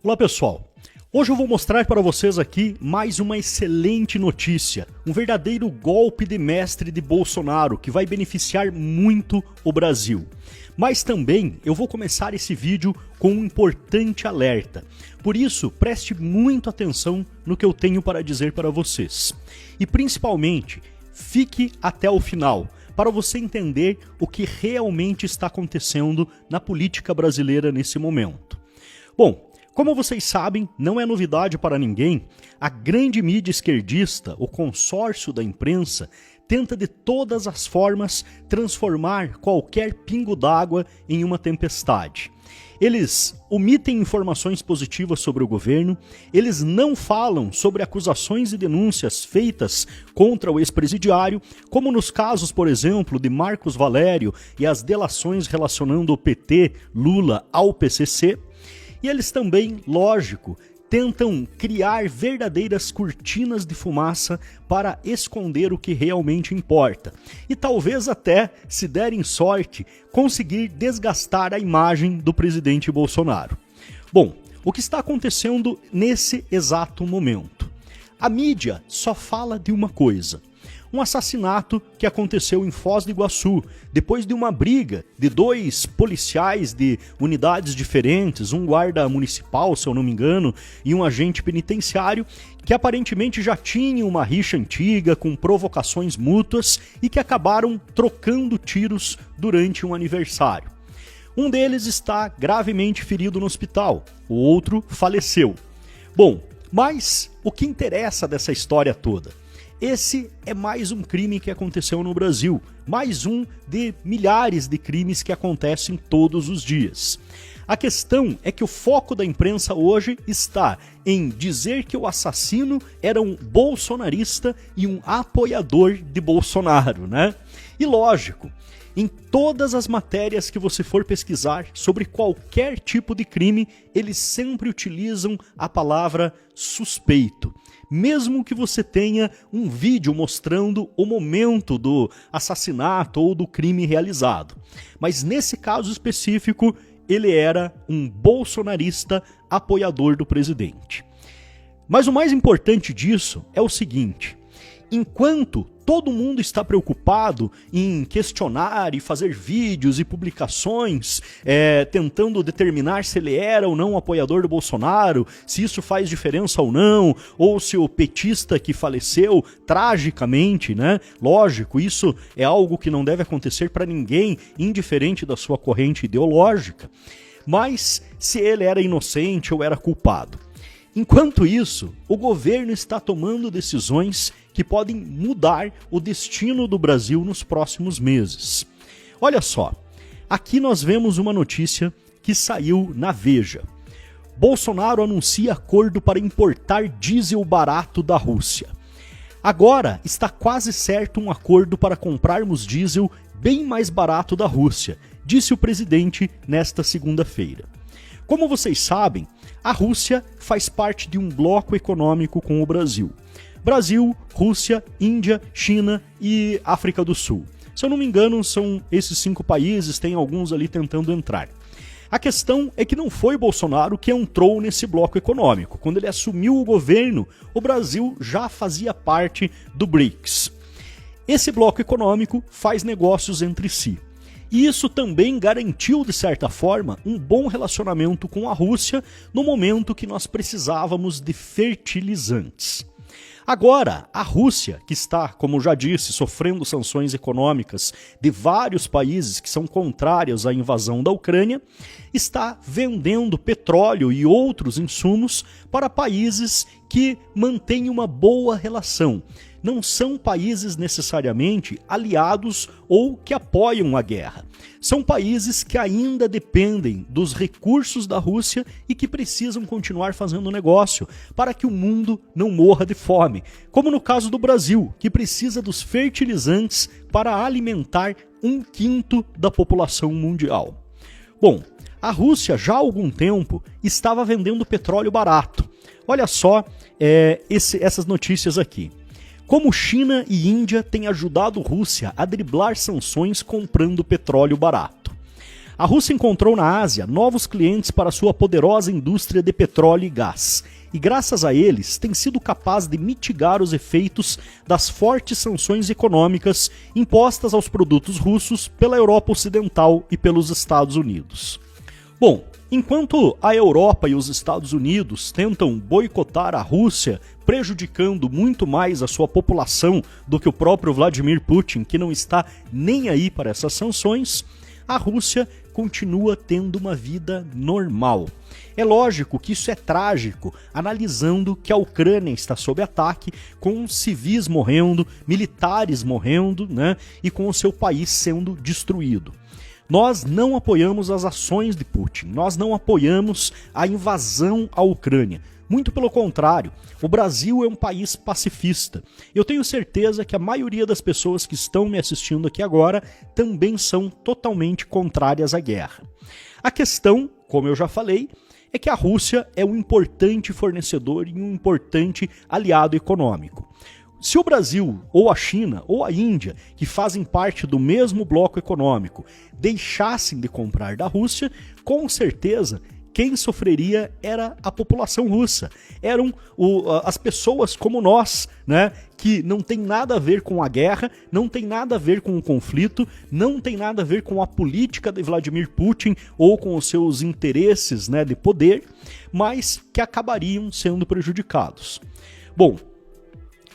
Olá pessoal, hoje eu vou mostrar para vocês aqui mais uma excelente notícia, um verdadeiro golpe de mestre de Bolsonaro que vai beneficiar muito o Brasil. Mas também eu vou começar esse vídeo com um importante alerta, por isso preste muita atenção no que eu tenho para dizer para vocês. E principalmente, fique até o final, para você entender o que realmente está acontecendo na política brasileira nesse momento. Bom, como vocês sabem, não é novidade para ninguém, a grande mídia esquerdista, o consórcio da imprensa, tenta de todas as formas transformar qualquer pingo d'água em uma tempestade. Eles omitem informações positivas sobre o governo, eles não falam sobre acusações e denúncias feitas contra o ex-presidiário, como nos casos, por exemplo, de Marcos Valério e as delações relacionando o PT, Lula ao PCC. E eles também, lógico, tentam criar verdadeiras cortinas de fumaça para esconder o que realmente importa. E talvez até, se derem sorte, conseguir desgastar a imagem do presidente Bolsonaro. Bom, o que está acontecendo nesse exato momento? A mídia só fala de uma coisa. Um assassinato que aconteceu em Foz do Iguaçu, depois de uma briga de dois policiais de unidades diferentes, um guarda municipal, se eu não me engano, e um agente penitenciário, que aparentemente já tinham uma rixa antiga, com provocações mútuas, e que acabaram trocando tiros durante um aniversário. Um deles está gravemente ferido no hospital, o outro faleceu. Bom, mas o que interessa dessa história toda? Esse é mais um crime que aconteceu no Brasil, mais um de milhares de crimes que acontecem todos os dias. A questão é que o foco da imprensa hoje está em dizer que o assassino era um bolsonarista e um apoiador de Bolsonaro, né? E lógico, em todas as matérias que você for pesquisar sobre qualquer tipo de crime, eles sempre utilizam a palavra suspeito. Mesmo que você tenha um vídeo mostrando o momento do assassinato ou do crime realizado. Mas nesse caso específico, ele era um bolsonarista apoiador do presidente. Mas o mais importante disso é o seguinte: enquanto todo mundo está preocupado em questionar e fazer vídeos e publicações tentando determinar se ele era ou não apoiador do Bolsonaro, se isso faz diferença ou não, ou se o petista que faleceu tragicamente, né? Lógico, isso é algo que não deve acontecer para ninguém, indiferente da sua corrente ideológica, mas se ele era inocente ou era culpado. Enquanto isso, o governo está tomando decisões que podem mudar o destino do Brasil nos próximos meses. Olha só, aqui nós vemos uma notícia que saiu na Veja. Bolsonaro anuncia acordo para importar diesel barato da Rússia. Agora está quase certo um acordo para comprarmos diesel bem mais barato da Rússia, disse o presidente nesta segunda-feira. Como vocês sabem, a Rússia faz parte de um bloco econômico com o Brasil. Brasil, Rússia, Índia, China e África do Sul. Se eu não me engano, são esses 5 países, tem alguns ali tentando entrar. A questão é que não foi Bolsonaro que entrou nesse bloco econômico. Quando ele assumiu o governo, o Brasil já fazia parte do BRICS. Esse bloco econômico faz negócios entre si. E isso também garantiu, de certa forma, um bom relacionamento com a Rússia no momento que nós precisávamos de fertilizantes. Agora, a Rússia, que está, como já disse, sofrendo sanções econômicas de vários países que são contrários à invasão da Ucrânia, está vendendo petróleo e outros insumos para países que mantêm uma boa relação. Não são países necessariamente aliados ou que apoiam a guerra. São países que ainda dependem dos recursos da Rússia e que precisam continuar fazendo negócio para que o mundo não morra de fome. Como no caso do Brasil, que precisa dos fertilizantes para alimentar 1/5 da população mundial. Bom, a Rússia já há algum tempo estava vendendo petróleo barato. Olha só essas notícias aqui. Como China e Índia têm ajudado a Rússia a driblar sanções comprando petróleo barato. A Rússia encontrou na Ásia novos clientes para sua poderosa indústria de petróleo e gás. E graças a eles tem sido capaz de mitigar os efeitos das fortes sanções econômicas impostas aos produtos russos pela Europa Ocidental e pelos Estados Unidos. Bom, enquanto a Europa e os Estados Unidos tentam boicotar a Rússia, prejudicando muito mais a sua população do que o próprio Vladimir Putin, que não está nem aí para essas sanções, a Rússia continua tendo uma vida normal. É lógico que isso é trágico, analisando que a Ucrânia está sob ataque, com civis morrendo, militares morrendo, né, e com o seu país sendo destruído. Nós não apoiamos as ações de Putin, nós não apoiamos a invasão à Ucrânia. Muito pelo contrário, o Brasil é um país pacifista. Eu tenho certeza que a maioria das pessoas que estão me assistindo aqui agora também são totalmente contrárias à guerra. A questão, como eu já falei, é que a Rússia é um importante fornecedor e um importante aliado econômico. Se o Brasil, ou a China, ou a Índia, que fazem parte do mesmo bloco econômico, deixassem de comprar da Rússia, com certeza quem sofreria era a população russa. Eram as pessoas como nós, né, que não tem nada a ver com a guerra, não tem nada a ver com o conflito, não tem nada a ver com a política de Vladimir Putin ou com os seus interesses, né, de poder, mas que acabariam sendo prejudicados. Bom,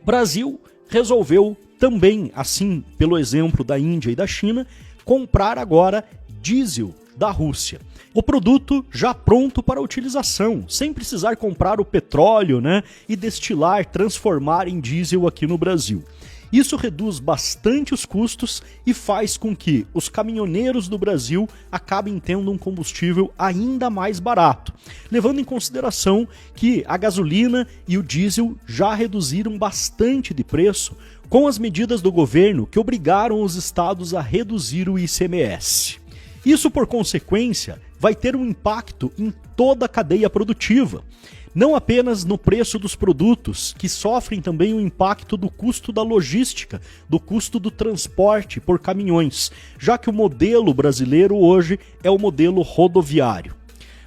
Brasil resolveu também, assim pelo exemplo da Índia e da China, comprar agora diesel da Rússia. O produto já pronto para utilização, sem precisar comprar o petróleo, né, e destilar, transformar em diesel aqui no Brasil. Isso reduz bastante os custos e faz com que os caminhoneiros do Brasil acabem tendo um combustível ainda mais barato, levando em consideração que a gasolina e o diesel já reduziram bastante de preço com as medidas do governo que obrigaram os estados a reduzir o ICMS. Isso, por consequência, vai ter um impacto em toda a cadeia produtiva, não apenas no preço dos produtos, que sofrem também o impacto do custo da logística, do custo do transporte por caminhões, já que o modelo brasileiro hoje é o modelo rodoviário.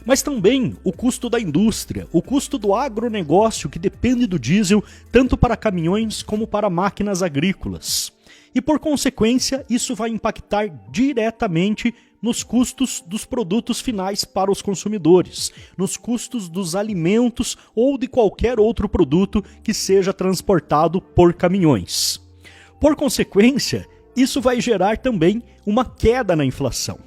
Mas também o custo da indústria, o custo do agronegócio, que depende do diesel tanto para caminhões como para máquinas agrícolas. E por consequência, isso vai impactar diretamente nos custos dos produtos finais para os consumidores, nos custos dos alimentos ou de qualquer outro produto que seja transportado por caminhões. Por consequência, isso vai gerar também uma queda na inflação.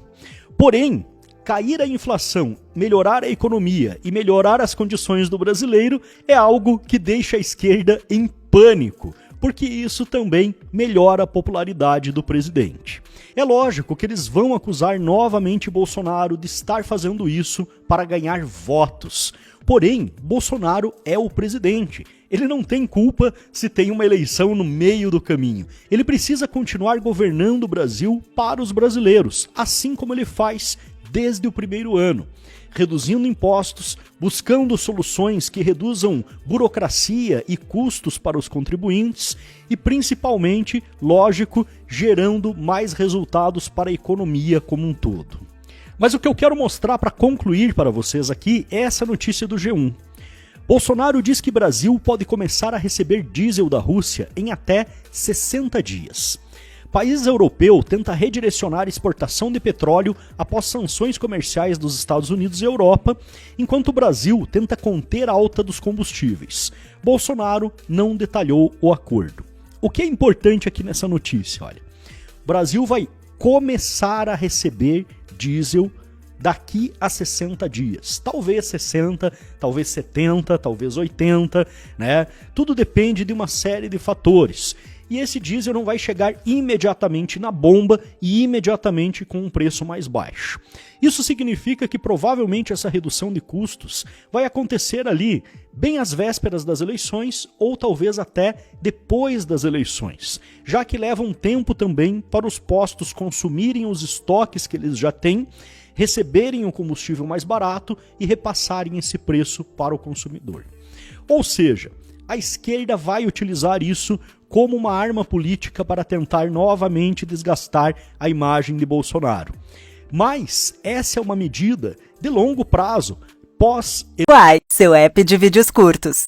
Porém, cair a inflação, melhorar a economia e melhorar as condições do brasileiro é algo que deixa a esquerda em pânico, porque isso também melhora a popularidade do presidente. É lógico que eles vão acusar novamente Bolsonaro de estar fazendo isso para ganhar votos. Porém, Bolsonaro é o presidente. Ele não tem culpa se tem uma eleição no meio do caminho. Ele precisa continuar governando o Brasil para os brasileiros, assim como ele faz desde o primeiro ano, reduzindo impostos, buscando soluções que reduzam burocracia e custos para os contribuintes e, principalmente, lógico, gerando mais resultados para a economia como um todo. Mas o que eu quero mostrar para concluir para vocês aqui é essa notícia do G1. Bolsonaro diz que Brasil pode começar a receber diesel da Rússia em até 60 dias. País europeu tenta redirecionar a exportação de petróleo após sanções comerciais dos Estados Unidos e Europa, enquanto o Brasil tenta conter a alta dos combustíveis. Bolsonaro não detalhou o acordo. O que é importante aqui nessa notícia? Olha, o Brasil vai começar a receber diesel daqui a 60 dias. Talvez 60, talvez 70, talvez 80, né? Tudo depende de uma série de fatores. E esse diesel não vai chegar imediatamente na bomba e imediatamente com um preço mais baixo. Isso significa que provavelmente essa redução de custos vai acontecer ali bem às vésperas das eleições ou talvez até depois das eleições, já que leva um tempo também para os postos consumirem os estoques que eles já têm, receberem o combustível mais barato e repassarem esse preço para o consumidor. Ou seja, a esquerda vai utilizar isso como uma arma política para tentar novamente desgastar a imagem de Bolsonaro. Mas essa é uma medida de longo prazo, pós... Uai, seu app de vídeos curtos.